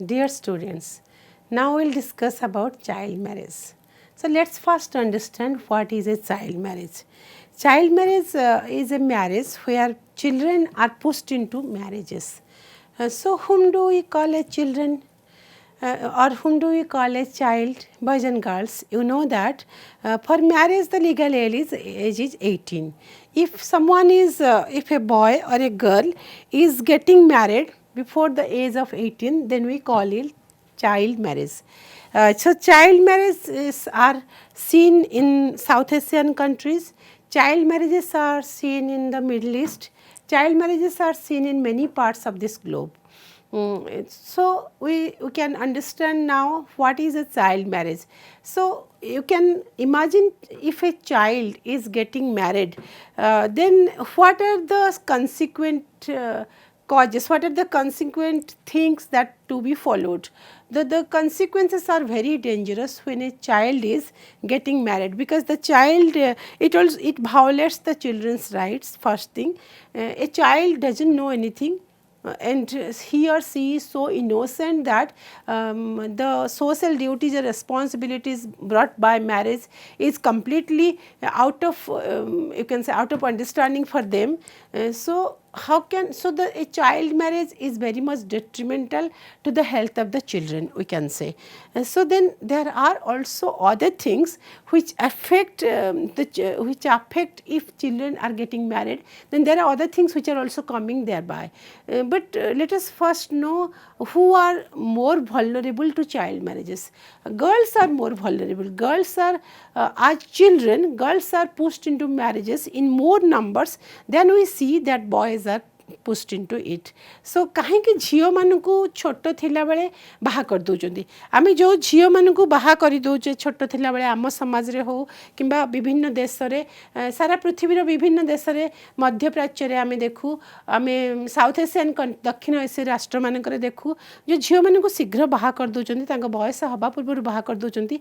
dear students, now we will discuss about child marriage. So let's first understand what is a child marriage. Child marriage is a marriage where children are pushed into marriages. So whom do we call as children? Or whom do we call as child? Boys and girls. You know that for marriage the legal age is 18. If someone is, if a boy or a girl is getting married before the age of 18, then we call it child marriage. So child marriages are seen in South Asian countries. Child marriages are seen in the Middle East. Child marriages are seen in many parts of this globe. So we can understand now what is a child marriage. So you can imagine if a child is getting married, then what are the consequent causes, what are the consequent things that to be followed. The consequences are very dangerous when a child is getting married, because the child, it violates the children's rights. First thing, a child doesn't know anything, and he or she is so innocent that the social duties and responsibilities brought by marriage is completely out of, you can say, out of understanding for them. So how can, so a child marriage is very much detrimental to the health of the children, we can say. So then there are also other things which affect which affect if children are getting married. Then there are other things which are also coming thereby. But let us first know who are more vulnerable to child marriages. Girls are more vulnerable. Girls are, as children, girls are pushed into marriages in more numbers than we see that boys are pushed into it. So kahinki झियो मानकु छोट थिला बेले बाहा कर दोचंदी. आमे जो झियो मानकु बाहा करि दोचे छोट थिला बेले आम समाज रे हो किंबा विभिन्न देश रे, सारा पृथ्वी रे विभिन्न देश रे, मध्य प्राच्य रे आमे देखु, आमे साउथ एशियन दक्षिण एशिया राष्ट्र मानक रे देखु जो झियो मानकु शीघ्र बाहा कर दोचंदी, तांको बयस हबा पूर्व बाहा कर दोचंदी,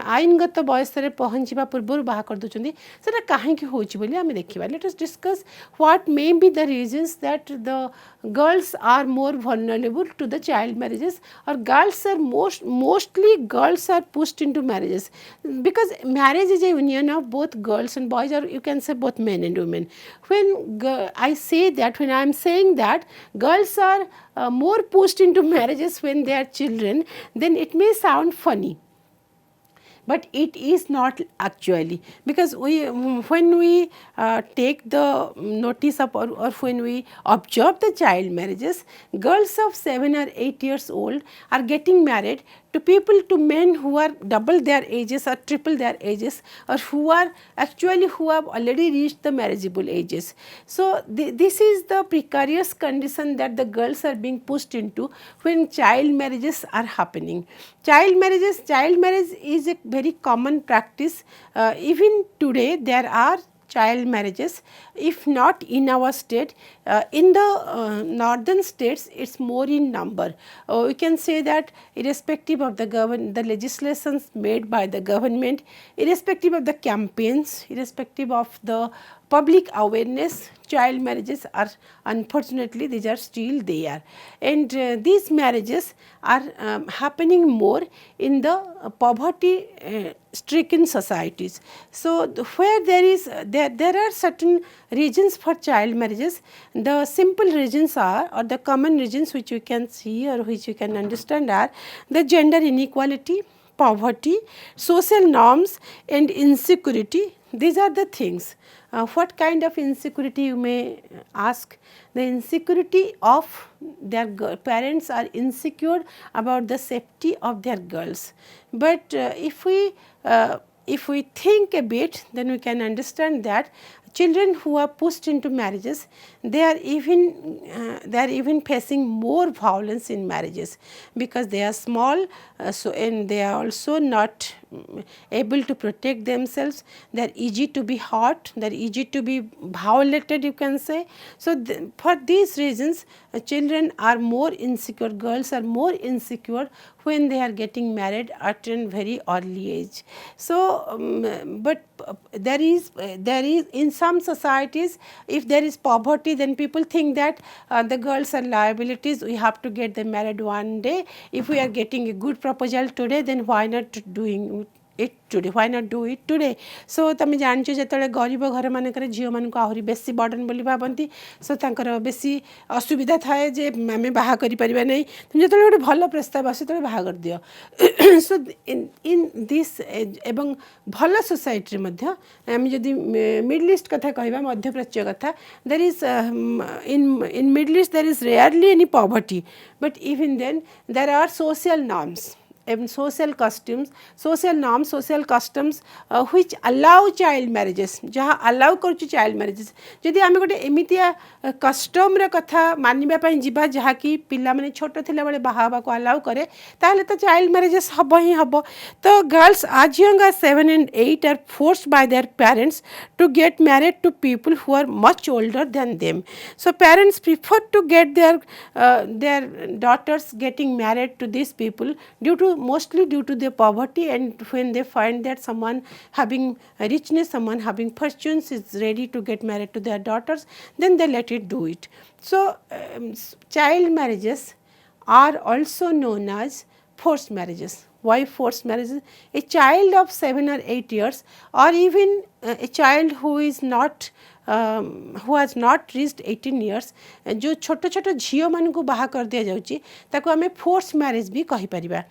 आईनगत बयस रे पहुंचीबा पूर्व बाहा कर दोचंदी. सेटा काहेकि होची बोली आमे देखिबा. Let us discuss what may be the reasons that the girls are more vulnerable to the child marriages, or girls are mostly girls are pushed into marriages, because marriage is a union of both girls and boys, or you can say both men and women. When I say that, when I am saying that girls are more pushed into marriages when they are children, then it may sound funny, but it is not actually, because when we take the notice of, or when we observe the child marriages, girls of 7 or 8 years old are getting married to people, to men who are double their ages or triple their ages, or who are actually, who have already reached the marriageable ages. So this is the precarious condition that the girls are being pushed into when child marriages are happening. Child marriage is a very common practice. Even today there are child marriages, if not in our state, in the northern states it's more in number. We can say that irrespective of the legislations made by the government, irrespective of the campaigns, irrespective of the public awareness, child marriages are, unfortunately, these are still there. And these marriages are happening more in the poverty stricken societies. So where there are certain reasons for child marriages. The simple reasons are, or the common reasons which you can see or which you can understand, are the gender inequality, poverty, social norms and insecurity. These are the things. What kind of insecurity, you may ask? The insecurity of their parents are insecure about the safety of their girls. But if we think a bit, then we can understand that children who are pushed into marriages, they are even facing more violence in marriages, because they are small, and they are also not able to protect themselves, they are easy to be hurt, they are easy to be violated, you can say. So for these reasons, children are more insecure, girls are more insecure when they are getting married at a very early age. So but there is in some societies, if there is poverty, then people think that the girls are liabilities, we have to get them married one day. If we are getting a good proposal today, then why not doing it today, why not do it today? So तमें जानछ जेतले गरीब घर मानकर झील मान आहरी बेसी burden बोली भावती, सो तांकर बेसी असुविधा थाए जे आम बाहा करें नहीं, तुम जो गोटे भल प्रस्ताव आसे तो बाहा कर दियो. सो इन दिस एवं भल सोसाइटी आम जदि मिडल ईस्ट कथा कहवा, मध्य प्राच्य कथा, there is in Middle East there is rarely any poverty, but even then there are social norms and social norms, social customs which allow child marriages, जहाँ allow करुच्ची child marriages. जदि आम गोटे एमितिया custom कथा मानिबा जीवा जहाँ कि पिला माने छोट थिला बेले बाहा को अलाउ करे, ताहले तो चाइल्ड मैरिजेस हब ही हब. तो girls as young as 7 and 8 are forced by their parents to get married to people who are much older than them. So parents prefer to get their daughters getting married to these people mostly due to their poverty, and when they find that someone having richness, someone having fortunes is ready to get married to their daughters, then they let it do it. So child marriages are also known as forced marriages. Why forced marriages? A child of 7 or 8 years, or even a child who is not who has not reached 18 years, जो छोट छोट झील मान को बाहा कर दिया जाउची, ताको आमे फोर्स मैरिज भी कहि परिबा.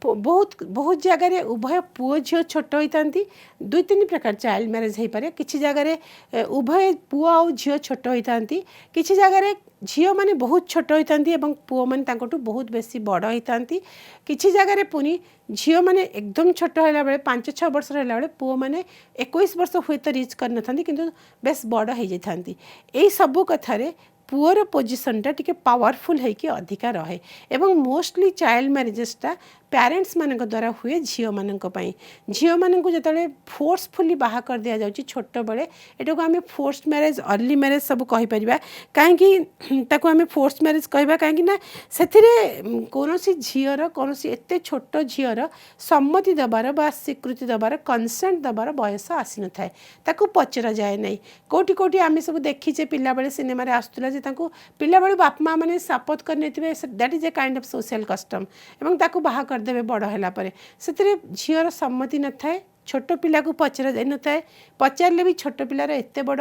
बहुत बहुत जगह उभय पुओ झील छोट होइतांती, 2-3 प्रकार चाइल्ड मैरिज हो पारे. किछि जगह उभय पुओ आ झील छोट होइतांती, किछि जगह झील माने बहुत छोट होइतांती एवं पुओ माने तांकोटू बहुत बेसी बड़ होइतांती. किछि जगह पुनी झील माने एकदम छोट होला बेले 5-6 वर्ष होला बेले पुओ माने 21 वर्ष हुए तो रीच कर नथांती, किंतु बेस बड़ हो जाती. यही सबू कथारे पुअर पोजिशनटा टिके पावरफुल है कि अधिका रहे. एवं मोस्टली चाइल्ड मैरिजेसटा पेरेंट्स मानक द्वारा हुए झील मानक पई. झील मानक जतले फोर्सफुली बाहा कर दिया जाउची छोट बड़े, एटा को आमे फोर्स्ड मैरिज, अर्ली मैरिज सब कहि परिबा. काहेकि ताको आमे फोर्स्ड मैरिज कहबा, काहेकि ना सेथिरे कोनोसी झीलर, कोनोसी एते छोट झीलर सम्मति दबार बा स्वीकृति दबार, कंसेंट दबार बयस आसी न थाए, ताको पचरा जाए नहीं. कोटी कोटी आमे सब देखिचे पिला बेले सिनेमा रे आस्तुला जे ताको पिला बेले बाप माँ माने शपथ करनेथिबे, that is a kind of social custom. एवं ताको बाहा करदेबे बड़ होला परे, सेतिरे झीलर सम्मति न थाए, छोट पिला को पचरा जाय न थाए. पचारले भी छोट पिलार एते बड़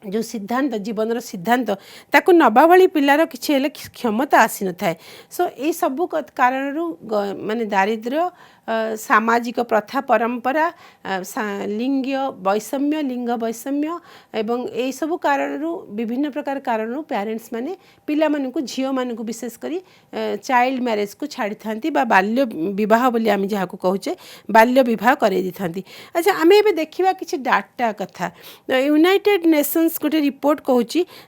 जो सिद्धांत, जीवन सिद्धांत ताको नबा भली पिलार किछि हेले क्षमता आसी न थाए. सो ए सबु कारण माने दारिद्र्य, सामाजिक प्रथा परंपरा, लिंग वैषम्य, लिंग वैषम्य एवं यही सब कारण विभिन्न प्रकार कारण पेरेंट्स माने पिला मानकु, झील मानकु विशेष करी चाइल्ड मैरिज को छाड़ी थांती बा बाल्य विवाह बोली आम जहाँ को कहूचे बाल्य विवाह करे दी थांती. अच्छा, आम ए देखा किसी डाटा कथा. यूनाइटेड नेशंस गोटे रिपोर्ट कहूँ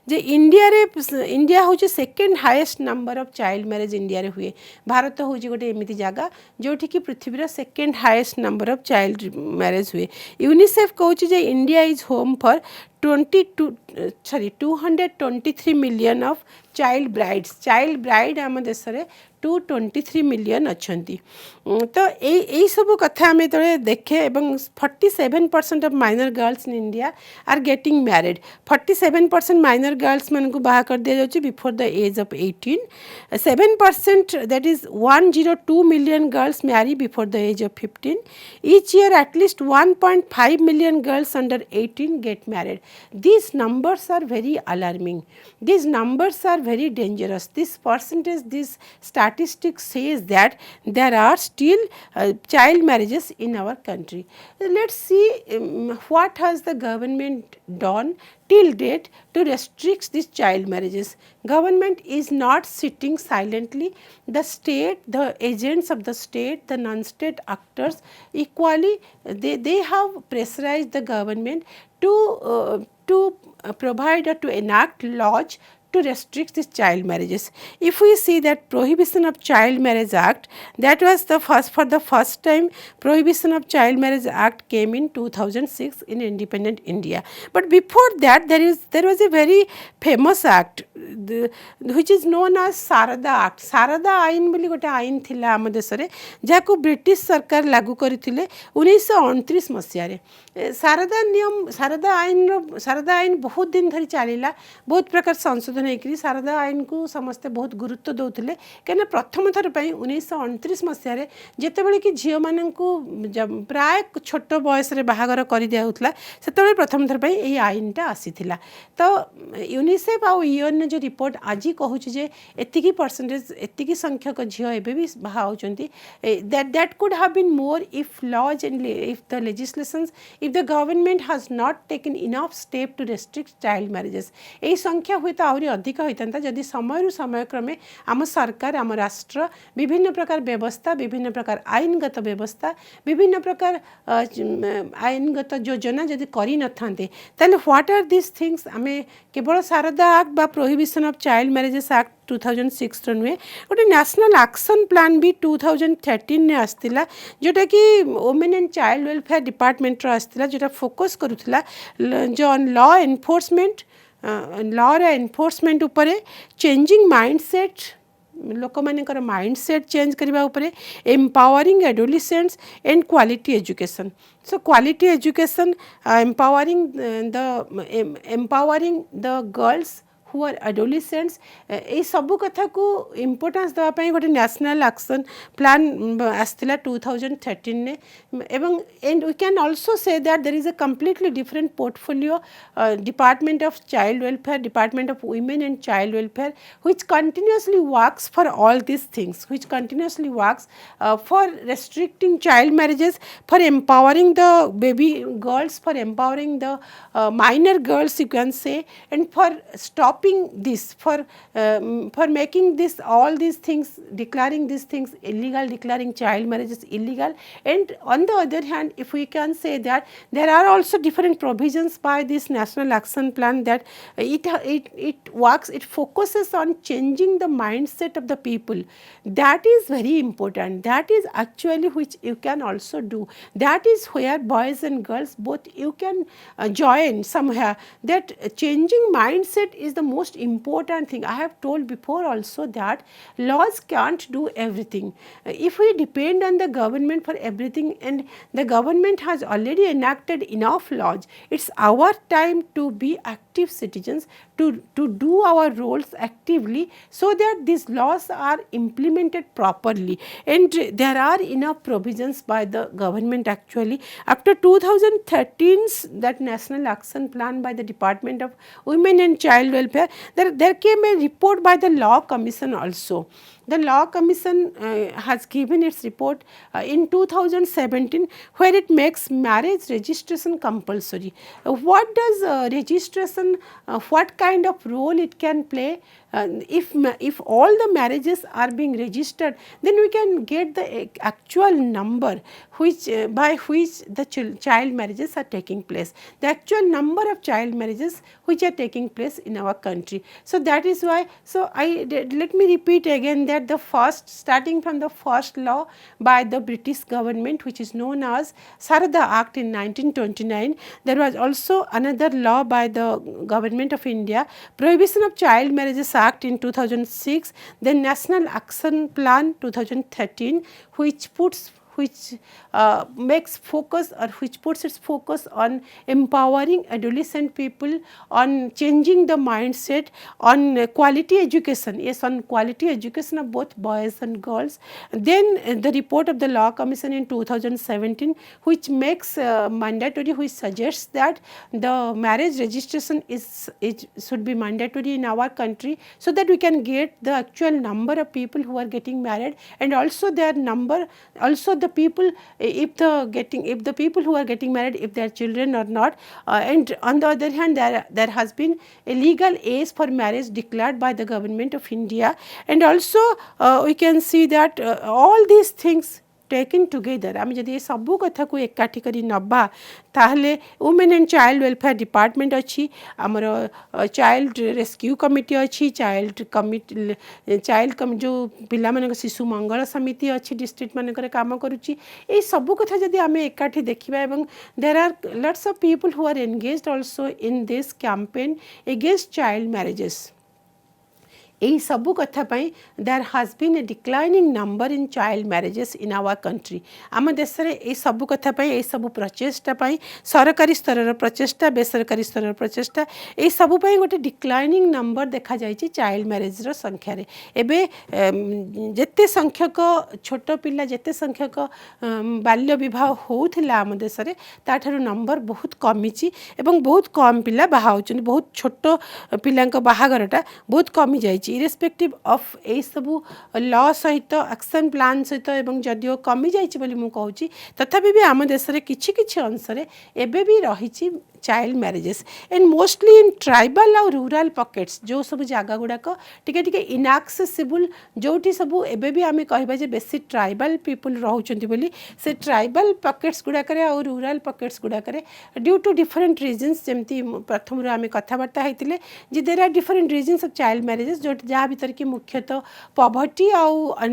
जे इंडिया हूँ second highest number of child marriage India रे हुए. भारत हूँ गोटे एमती जगह जोठी की पृथ्वी second highest number of child marriage हुए. यूनिसेफ कहूँ जे India is home for 223 million of child brides. Child bride आम देश में 223 मिलियन अच्छा. तो यही सब कथा आम जो देखे, 47% of minor girls in India are getting married. 47% minor girls मान को बाहा कर दिया जाउची before the age of 18. 7% that is 102 million girls marry before the age of 15. Each year at least 1.5 million girls under 18 get married. These numbers are very alarming. These numbers are very dangerous. This percentage, this statistics says that there are still child marriages in our country. Let's see what has the government done till date to restrict these child marriages. Government is not sitting silently. The state, the agents of the state, the non-state actors equally, they have pressurized the government to provide or to enact laws to restrict these child marriages. If we see that Prohibition of Child Marriage Act, that was for the first time Prohibition of Child Marriage Act came in 2006 in independent India. But before that there was a very famous act which is known as Sarada Act. Sarada आईन बोली गोटे आईन थिला आम देश में जहाँ British सरकार लागू करते 1929 मसीह। सारदा नियम सारदा आईन बहुत दिन धरी चलला, बहुत प्रकार संशोधन होकर सारदा आईन को समस्ते बहुत गुरुत्व दौले कहीं प्रथम थर पर 1929 मसीह जितेबाला कि झील मान प्राय छोट बयस बाहागर कर दिया से प्रथम थर पर यही आईनटा आसी तो यूनिसेफ आउ यूएन जो रिपोर्ट आज कहूँ एतिकी परसेंटेज एतिकी संख्यक झील एवं भी बाहा होती that could have been more if laws and if the legislations if the government has not taken enough step to restrict child marriages यही संख्या हुए तो आहरी अधिक होता जदि समय समय क्रमे आम सरकार आम राष्ट्र विभिन्न प्रकार व्यवस्था विभिन्न प्रकार आईनगत व्यवस्था विभिन्न प्रकार आईनगत योजना जदि करी न थांते ताले व्हाट आर दिस थिंग्स आम केवल शारदा एक्ट बा prohibition of child marriages act 2006 नुहे गोटे नेशनल एक्शन प्लान भी 2013 ने आसला जोटा कि women and child welfare department आसला जोटा फोकस करुला जो लॉ एनफोर्समेंट उपर चेंजिंग माइंडसेट लोक मानकर माइंडसेट चेंज करने उपर empowering adolescents and quality education so quality education empowering the girls who are adolescents ये सबू कथा को इम्पोर्टेंस देवाई गोटे नेशनल एक्शन प्लान आसला 2013 ने एवं and we can also say that there is a completely different portfolio department of child welfare department of women and child welfare which continuously works for all these things, which continuously works for restricting child marriages, for empowering the baby girls, for empowering the minor girls you can say, and for stopping this, for making this all these things, declaring these things illegal, declaring child marriages illegal. And on the other hand, if we can say that there are also different provisions by this national action plan that it works, it focuses on changing the mindset of the people. That is very important. That is actually which you can also do. That is where boys and girls both you can join somewhere. That changing mindset is the most important thing. I have told before also that laws can't do everything. If we depend on the government for everything, and the government has already enacted enough laws, it's our time to be active citizens, to do our roles actively so that these laws are implemented properly. And there are enough provisions by the government actually. After 2013's that national action plan by the Department of Women and Child Welfare, there came a report by the Law Commission also. The Law Commission has given its report in 2017 where it makes marriage registration compulsory. What does registration, what kind of role it can play? If all the marriages are being registered, then we can get the actual number by which the child marriages are taking place, the actual number of child marriages which are taking place in our country. So that is why, let me repeat again that starting from the first law by the British government, which is known as Sarada Act in 1929, there was also another law by the government of India, Prohibition of Child Marriages Act in 2006, then National Action Plan 2013, which makes focus, or which puts its focus on empowering adolescent people, on changing the mindset, on quality education, yes, on quality education of both boys and girls. Then the report of the Law Commission in 2017, which makes mandatory, which suggests that the marriage registration should be mandatory in our country so that we can get the actual number of people who are getting married, and also their number, also the people, if the people who are getting married, if they are children or not. And on the other hand, there has been a legal age for marriage declared by the government of India. And also we can see that all these things taken together आम जदि ये सबू कथा को एकाठी करी नबा ताहले women and child welfare department अच्छी आमर चाइल्ड रेस्क्यू कमिटी अच्छी चाइल्ड कमिटी जो पिला मानक शिशु मंगल समिति अच्छी डिस्ट्रिक्ट मानक काम करुच्ची ये सबू कथा जदि आम एकाठी देखा एवं there are lots of people who are engaged also in this campaign against child marriages यही सबू कथापाई there has been a declining number in child marriages in our country आम देश में ये सबू कथापाई ये सबू प्रचेष्टा सरकारी स्तर प्रचेष्टा बेसरकारी स्तर प्रचेष्टा ये सबूपाई गोटे डिक्लाइनिंग नंबर देखा जाइए चाइल्ड मैरिजर संख्यार एवं जिते संख्यक छोट पिला जिते संख्यक बाल्य विवाह होता आम देश में ताठू नंबर बहुत कमी एवं बहुत कम पिला बाहा होचुन बहुत छोट पिला बाहाघरटा बहुत कमी जाइए इरेस्पेक्टिव ऑफ ए सबू लॉ सहित एक्शन प्लान सहित एवं जदिओ कमी जाइए मु कहूँ तथापि भी आम देश में किछि अंश एबे भी रही child marriages and mostly in tribal और रूरल पॉकेट्स जो सब जगह गुड़ाक टिके टिके इनएक्सेसिबल जोटी सबू एबे भी आम कहबा जे बेसी ट्राइबल पीपल रहउचंती बोली से ट्राइबल पॉकेट्स गुड़ाक और रूरल पॉकेट्स गुड़ाक ड्यू टू डिफरेंट रीजन्स जमती प्रथम आम कथबार्ता होते जे there are different reasons of child marriages जो जहाँ भीतर कि मुख्यतः पॉवर्टी और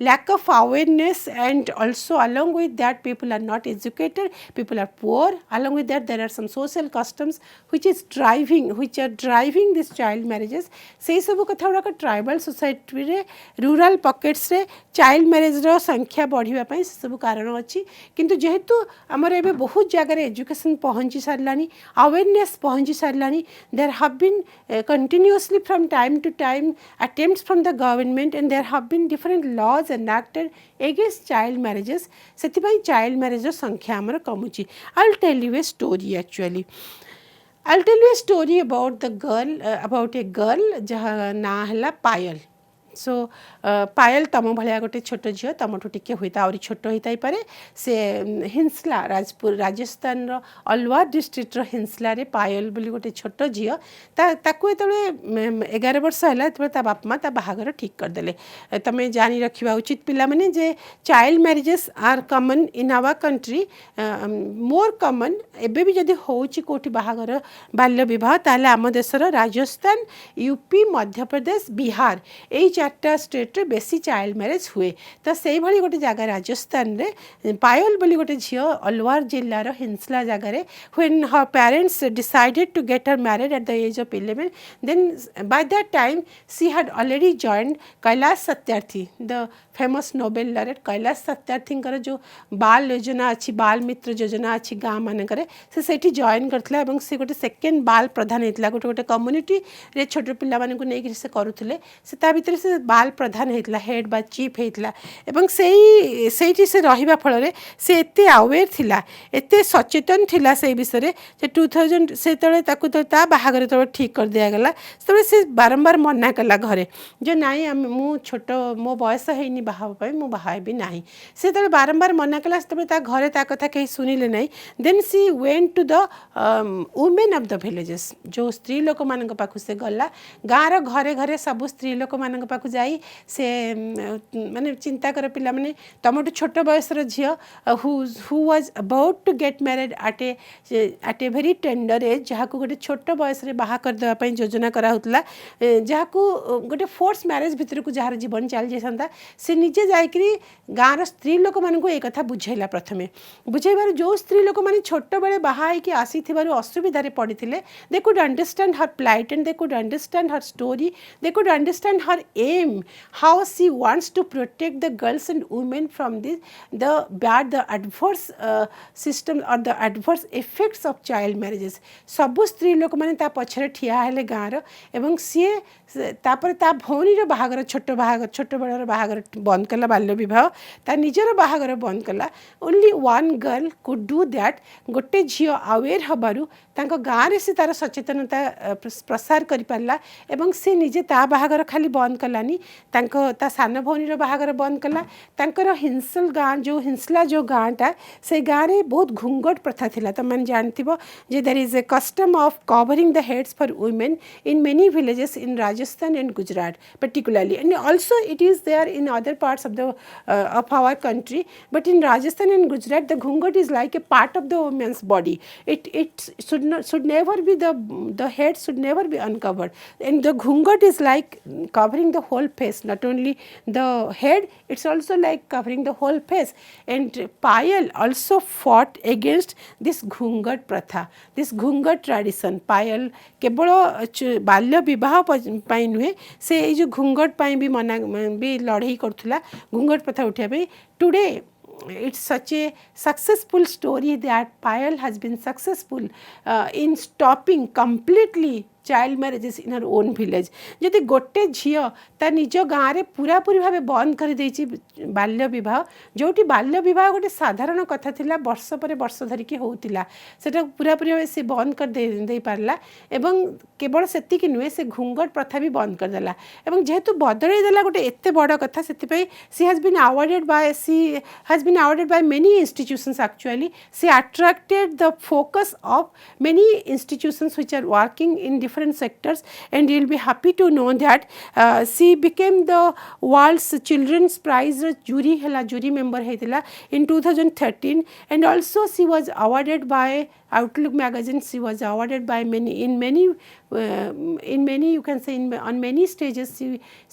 lack of awareness and also along with that people are not educated, people are poor, along with that there are some social customs which are driving this child marriages से सब कथा गुड़ाक tribal society रे rural pockets रे child marriage रो संख्या बढ़िबा पई से सब कारण अछि किंतु जेहेतु हमर एबे बहुत जगह रे एजुकेशन पहुंची सारलानी अवेयरनेस पहुंची सारलानी there have been continuously from time to time attempts from the government and there have been different laws enacted against child marriages सेतिबाई child marriage रो संख्या हमर कमुची I'll tell you a story actually I'll tell you a story about about a girl जहाँ ना हला पायल सो पायल तम भाया गोटे छोट झील तुमठू T हुई आहरी छोट होता पारे से हिंसला राजपुर राजस्थान अलवार डिस्ट्रिक्ट हिंसला रे पायल बोली गोटे छोट झील ताकू जो 11 वर्ष है ता बाप माँ ता बाहागर ठीक करदे तुम जानी रखा उचित पिला माने जे child marriages are common in our country more common एबे भी जदि होची कोठी बाहागर बाल्य विवाह ताले आम देशर राजस्थान यूपी मध्य प्रदेश बिहार यही 4टा स्टेट रे बेसी चाइल्ड मैरिज हुए तो से भाई गोटे जगह राजस्थान रे पायल बोली गोटे झील अलवार जिलार हिंसला जगार when her parents decided to get her married at the age of 11 then by that time she had already joined Kailash Satyarthi the famous Nobel laureate Kailash Satyarthi जो बाल योजना अच्छी बाल मित्र योजना अच्छी गाँ मानक से जॉइन करथिला एवं से गोटे सेकेंड बाल प्रधान होता गोटे गोटे कम्युनिटी रे छोट पिला मानकु नेकी से करुथिले से ता भीतर से बाल प्रधान होता हेड बा चीफ होता एवं से रहिबा फल से एते अवेयर थिला एते सचेतन थिला से विषय जे 2000 से तले ताकु ता बाहागर तो ठीक कर दिया गला से बारंबार मना कला घरे जो नाई मु छोट मो बयस हैनी बाहा पाई मु बाहा भी नाही से तले बारंबार मना कला तबे ता घरे ता कथा कहीं सुनिले नहीं then she went to the women of the villages जो स्त्री लोक मानक पाखु से गला गाँर घरे घरे सब स्त्री लोक मानक पाखु जाई से माने चिंता कर पिला माने तमटू छोट बयसर झील who was about to get married at a very tender age जहाँ को गोटे छोट बयस बाहा कर देवा पई योजना करा होतला जहाँ को गोटे फोर्स मैरिज भितर को जार जीवन चल जाता से निजे जाइकरी गाँर स्त्री लोक मानक एक कथा बुझेला प्रथमे बुझेबार जो स्त्री लोक माने छोट बेले बाहा होइकि आसीथिबारु असुविधा रे पड़िथिले they could understand her plight and they could understand her story they could understand her aim how she wants to protect the girls and women from the adverse system or the adverse effects of child marriages सबु स्त्री लोक माने ता पछरे ठिया हेले गाँर एवं सी तापर ता भौनी बाहागर छोट बड़र बाहागर बंद कला बाल्य विवाह ता निजर बाहागर बंद कला only one girl could do that गोटे झील अवेयर हबारु तांको गाँव से तार सचेतनता प्रसार करि पारला एवं से निजे ता बाहागर खाली बंद कला कलानी ता सान भौनीर बाहागर बंद कला तांकर हिंसल गाँ जो हिंसला जो गाँटा से गाँव में बहुत घूंघट प्रथा थिला तो मैंने जानथिबो जे there is a custom of covering the heads for women in many villages in Rajasthan and Gujarat particularly, and also it is there in other parts of the of our country, but in Rajasthan and Gujarat the ghungat is like a part of the woman's body. It should never be the head should never be uncovered, and the ghungat is like covering the whole face, not only the head, it's also like covering the whole face. And Payal also fought against this ghungat pratha, this ghungat tradition. Payal केवल बाल्य विवाह पाई नुहे से जो घूंघट पाई भी मना भी लड़ाई करुला घूंघट प्रथा उठाई today it's such a successful story that Payal has been successful in stopping completely child marriages in her own village जदि गोटे झील ता निज गाँव में पूरा पूरी भाव बंद कर देछि बाल्य विवाह जोटी बाल्य विवाह गोटे साधारण कथा थिला वर्ष पर वर्ष धरिकी होउतिला सेटा पूरा पूरी भाव से बंद कर दे पारला एवं केवल सेतिक नुहे से घूंघट प्रथा भी बंद कर देला एवं जेहेतु बदलाई देला गोटे एते बड़ कथा सेति she has been awarded by many institutions actually she attracted the focus of many institutions which are working in different sectors, and you'll be happy to know that she became the world's children's prize jury member in 2013, and also she was awarded by Outlook magazine. She was awarded by many you can say on many stages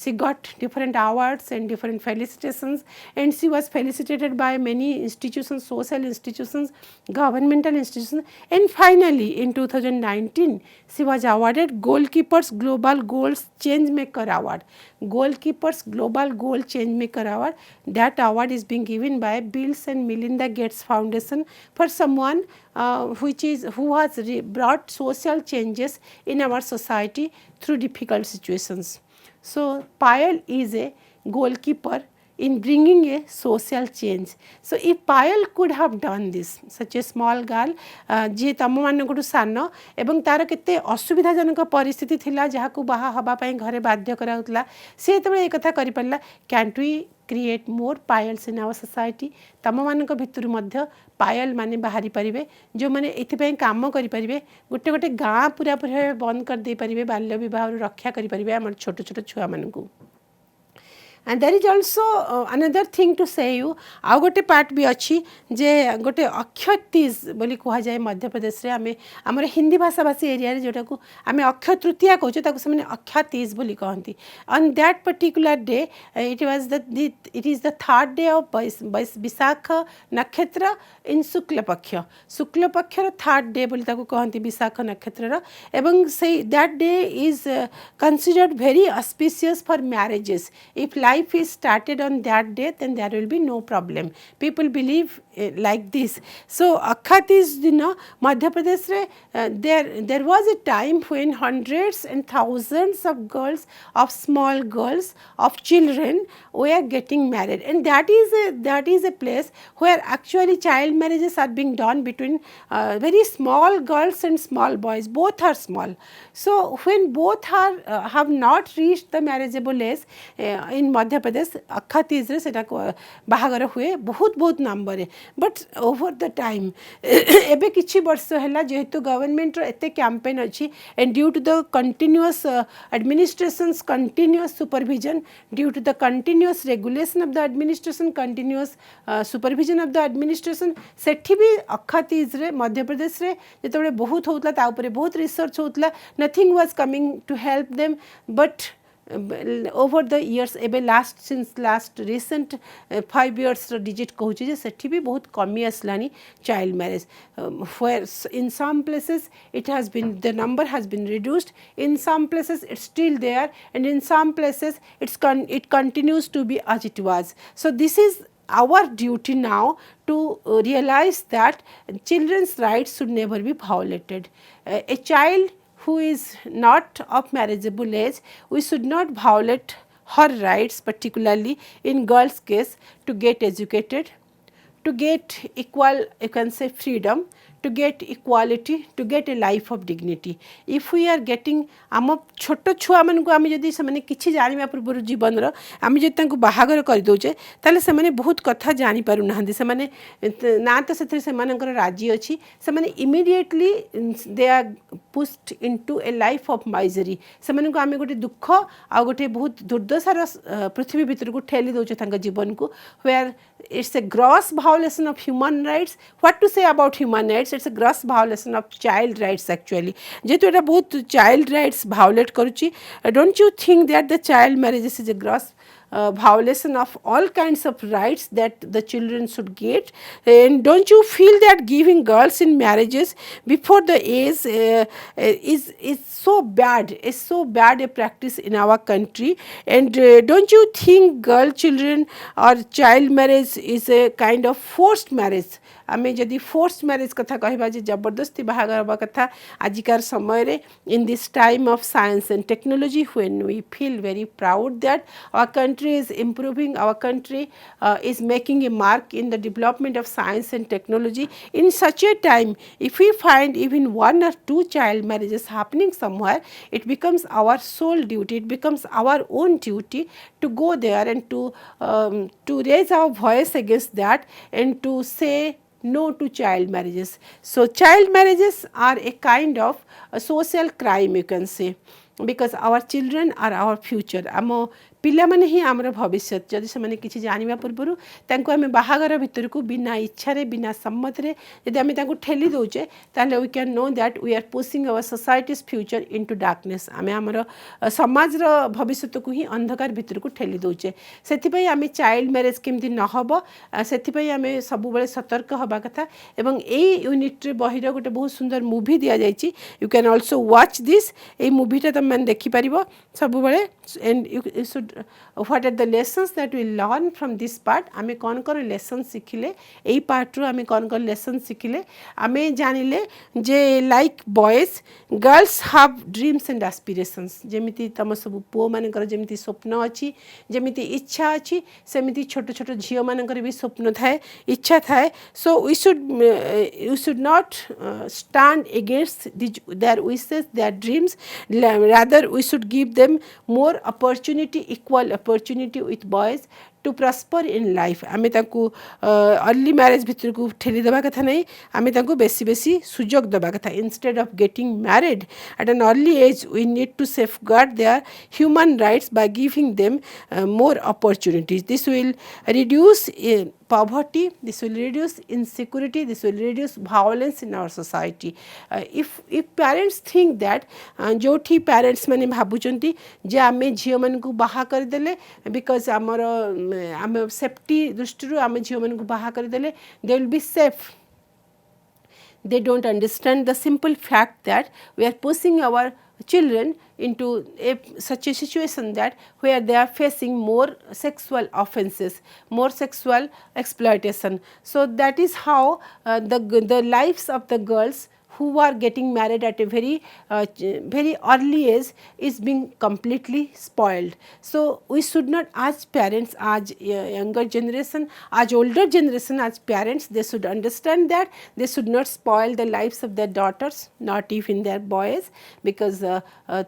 she got different awards and different felicitations, and she was felicitated by many institutions, social institutions, governmental institutions, and finally in 2019 she was awarded Goalkeepers Global Goals Changemaker Award. Goalkeepers Global Goal Changemaker Award. That award is being given by Bill and Melinda Gates Foundation for someone who has brought social changes in our society through difficult situations. So Payal is a goalkeeper in bringing a social change. So if Payal could have done this, such a small girl जी तम मानकटू सान एवं तार केते असुविधाजनक परिस्थिति थिला जहाकू बाहा हबा पई घरे बाध्य कराउतला से तबे ए कथा करि परला can't we create more Payals in our society तम मानक भितर मध्य पायल माने बाहरी परिबे जो माने एथिपई काम करि परिबे गोटे गोटे गाँ पूरा पूरा बंद कर दे परिबे बाल्य विवाह रक्षा करि परिबे हमर छोट छोट छुआ मानकू. And there is also another thing to say you आउ गोटे पार्ट भी अच्छी जे गोटे अक्षय तीज बोली कह जाए मध्य प्रदेश रे आमे हमर हिंदी भाषा भाषी एरिया रे जोटा को आमे अक्षय तृतीया कहू ताको से अक्षय तीज बोली कहती. On that particular day it is the third day of Vishakh नक्षत्र in शुक्ल पक्ष रो थर्ड डे बोली ताको कहती विशाख नक्षत्र रो एवं से that day is considered very auspicious for marriages. If life is started on that day, then there will be no problem. People believe like this. So Akhatis dina Madhya Pradesh re there was a time when hundreds and thousands of girls, of small girls, of children were getting married, and that is a place where actually child marriages are being done between very small girls and small boys. Both are small. So when both are have not reached the marriageable age in Madhya Pradesh, अक्षा Teej रे सेटा बाहागर हुए बहुत number है. But over the time एबे किछि वर्ष हैला जेहेतु गवर्नमेंट रो एते कैंपेन अछि and due to the continuous administrations continuous supervision due to the continuous regulation of the administration continuous supervision of the administration सेठी भी अक्षा तीज रे मध्य प्रदेश रे जेतबे बहुत होतला ता ऊपर बहुत रिसर्च होतला nothing was coming to help them. But over the years एबे since last recent 5 years digit कहूँ जे सेठी भी बहुत कमी आसलानी child marriage, where in some places it has been, the number has been reduced, in some places it's still there, and in some places it continues to be as it was. So this is our duty now to realize that children's rights should never be violated. A child who is not of marriageable age, we should not violate her rights, particularly in girls' case, to get educated, to get equal, you can say, freedom, to get equality, to get a life of dignity. If we are getting आम छोट छुआ मानक आम जदि से किसी जाना पूर्व जीवन आम जब बाहागर करदे ताले से बहुत कथा जानीपार ना ना तो से राजी अच्छी से immediately they are pushed into a life of misery से आम गोटे दुख आ गोटे बहुत दुर्दशार पृथ्वी भितर को ठेली दौचे जीवन को where it's a gross violation of human rights. What to say about human rights? It's a gross violation of child rights actually. जेहेतु एटा बहुत child rights violate करुची, don't you think that the child marriages is a gross violation of all kinds of rights that the children should get? And don't you feel that giving girls in marriages before the age is so bad, is so bad a practice in our country? And don't you think girl children or child marriage is a kind of forced marriage? आमे जदि force marriage कथा कहबा जे जबरदस्ती बाहागर हवा कथा आजिकार समय रे in this time of science and technology when we feel very proud that our country is improving, our country is making a mark in the development of science and technology. In such a time, if we find even 1 or 2 child marriages happening somewhere, it becomes our sole duty, it becomes our own duty to go there and to raise our voice against that and to say no to child marriages. So child marriages are a kind of a social crime, you can say, because our children are our future. आम पिलामाने ही आमर भविष्य जदि से किसी जाना पूर्व तांको आमे बाहागर भितर को बिना इच्छा बिना सम्मत रे यदि आमे तांको ठेली दौचे ताले we can know that we are pushing our society's future into darkness. आमे आमर समाज भविष्य को ही अंधकार भितर को ठेली दौचे. सेथिपई आमे चाइल्ड मैरेज केमती न हबो सेथिपई आमे सब बेले सतर्क हबा कथा. एवं एई यूनिट रे बहिर गोटे बहुत सुंदर मूवी दिया जायछि. You can also watch this. एई मूवीटा तुम मैंने देखि परिबो सब बेले. And you should what are the lessons that we learn from this part? आमे कौन कर लेसन शिखिले एई पार्ट रो आमे कौन कर लेसन शिखिले आमे जानिले जे like boys girls have dreams and aspirations. जेमिति तम सब पुओ मानकर जेमिति स्वप्न अछि, जेमिति इच्छा अछि, सेमिति छोट छोट झियो मानकर भी स्वप्न थाए, इच्छा थाए. So we should not stand against their wishes, their dreams. Rather we should give them more opportunity, equal opportunity with boys to prosper in life. आमे तांको अर्ली मैरिज भितर को ठेली देबा कथा नहीं, आमे तांको बेसी बेसी सुजोग देबा कथा. Instead of getting married at an early age, we need to safeguard their human rights by giving them more opportunities. This will reduce poverty, this will reduce insecurity, this will reduce violence in our society. If parents think that जोठी parents माने भाबुचंती जे आमे झियो मन को बाहा कर देले because आमर आमे safety दृष्टि आमे झियो मन को बाहा कर देले they will be safe. They don't understand the simple fact that we are pushing our children into such a situation that where they are facing more sexual offenses, more sexual exploitation. So that is how the lives of the girls who are getting married at a very early age is being completely spoiled. So we should not, as parents, as younger generation, as older generation, as parents, they should understand that they should not spoil the lives of their daughters, not even their boys, because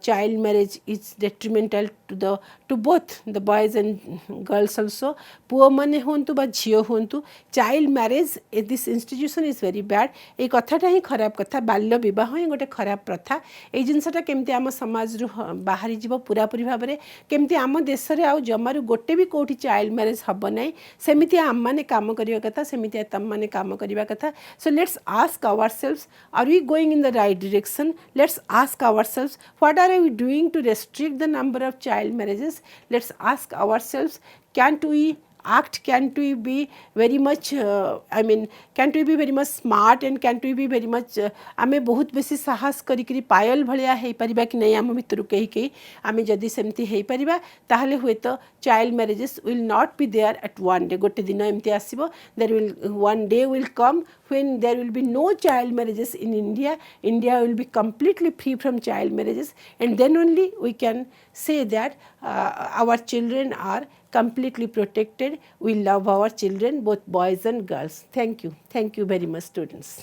child marriage is detrimental to both the boys and girls also. पुओ माने होंतु बा झियो होंतु, child marriage this institution is very bad. ए कथाटा ही खराब कथा. बाल्य विवाह ही गोटे खराब प्रथा. ए जिनसटा केमती आम समाज रु बाहरी जीव पूरापूरी भाव में केमती आम देश रे आउ जमारू गोटे भी कोठी चाइल्ड मैरिज हब नहीं. सेमिति आम माने काम करिया कथा, सेमिति तम माने काम करिया कथा. So let's ask ourselves, are we going in the right direction? Let's ask ourselves, what are we doing to restrict the number of child marriages? Let's ask ourselves, can't we act, can't we be very much can't we be very much smart and can't we be very much आमे बहुत बेसी साहस करी पायल भलिया हेई परिबा कि नहीं आम भितर कही आमे जदि सेमती हेई परिबा ताहले हुए तो child marriages will not be there at one day. गोटे दिन एमती आसीबो, there will one day will come when there will be no child marriages in India. India will be completely free from child marriages, and then only we can say that our children are completely protected. We love our children, both boys and girls. Thank you very much, students.